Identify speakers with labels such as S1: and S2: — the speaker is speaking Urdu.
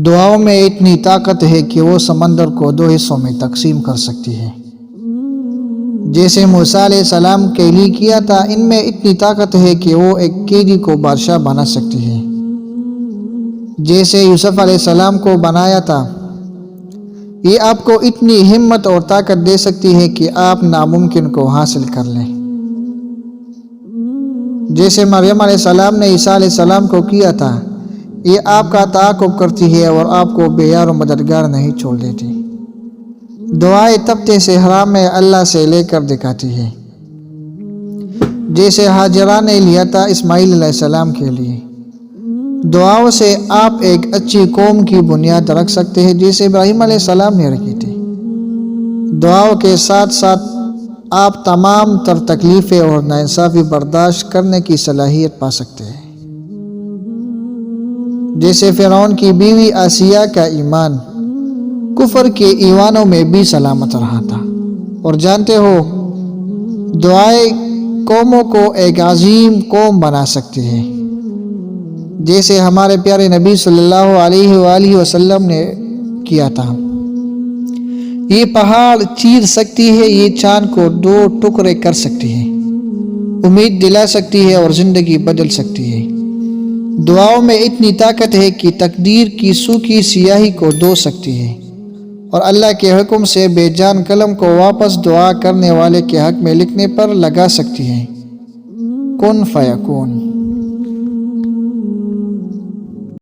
S1: دعاؤں میں اتنی طاقت ہے کہ وہ سمندر کو 2 حصوں میں تقسیم کر سکتی ہے۔ جیسے موسیٰ علیہ السلام کے لیے کیا تھا، ان میں اتنی طاقت ہے کہ وہ ایک قیدی کو بادشاہ بنا سکتی ہے۔ جیسے یوسف علیہ السلام کو بنایا تھا، یہ آپ کو اتنی ہمت اور طاقت دے سکتی ہے کہ آپ ناممکن کو حاصل کر لیں۔ جیسے مریم علیہ السلام نے عیسیٰ علیہ السلام کو کیا تھا، یہ آپ کا تعاقب کرتی ہے اور آپ کو بے یار و مددگار نہیں چھوڑ دیتی۔ دعائیں تپتے سے حرام میں اللہ سے لے کر دکھاتی ہے۔ جیسے ہاجرہ نے لیا تھا اسماعیل علیہ السلام کے لیے، دعاؤں سے آپ ایک اچھی قوم کی بنیاد رکھ سکتے ہیں، جیسے ابراہیم علیہ السلام نے رکھی تھی۔ دعاؤں کے ساتھ ساتھ آپ تمام تر تکلیفیں اور ناانصافی برداشت کرنے کی صلاحیت پا سکتے ہیں۔ جیسے فرعون کی بیوی آسیہ کا ایمان کفر کے ایوانوں میں بھی سلامت رہا تھا۔ اور جانتے ہو، دعائیں قوموں کو ایک عظیم قوم بنا سکتی ہے، جیسے ہمارے پیارے نبی صلی اللہ علیہ وآلہ وسلم نے کیا تھا۔ یہ پہاڑ چیر سکتی ہے، یہ چاند کو 2 ٹکڑے کر سکتی ہے، امید دلا سکتی ہے اور زندگی بدل سکتی ہے۔ دعاؤں میں اتنی طاقت ہے کہ تقدیر کی سوکھی سیاہی کو دھو سکتی ہے اور اللہ کے حکم سے بے جان قلم کو واپس دعا کرنے والے کے حق میں لکھنے پر لگا سکتی ہے۔ کن فیکون۔